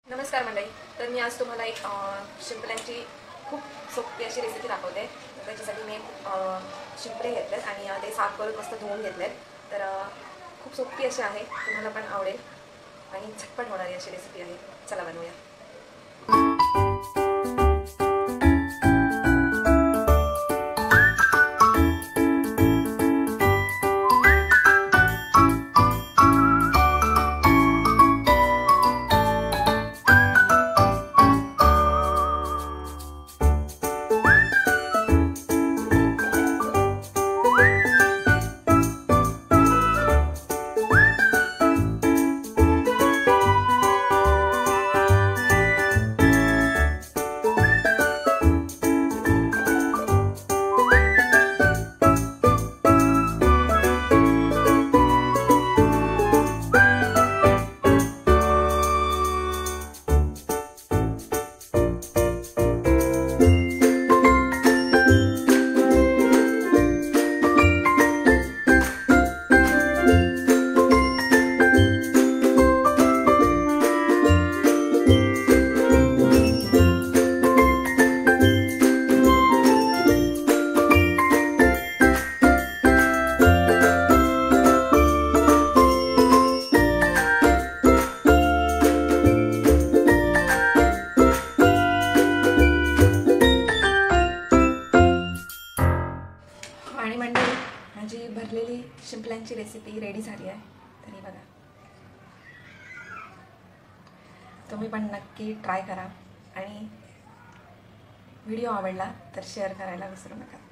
नमस्कार मंडळी. तर मी आज तुम्हाला एक शिंपल्यांची खूप सोपी अशी रेसिपी दाखवते. तर त्याच्यासाठी मी शिंपले घेतलेत आणि ते साफ करून मस्त धुवून घेतलेत. तर खूप सोपी अशी आहे, तुम्हाला पण आवडेल आणि झटपट होणारी अशी रेसिपी आहे. चला बनवूया. आणि मंडळी, माझी भरलेली शिंपल्यांची रेसिपी रेडी झाली आहे. तरी बघा, तुम्ही पण नक्की ट्राय करा आणि व्हिडिओ आवडला तर शेअर करायला विसरू नका.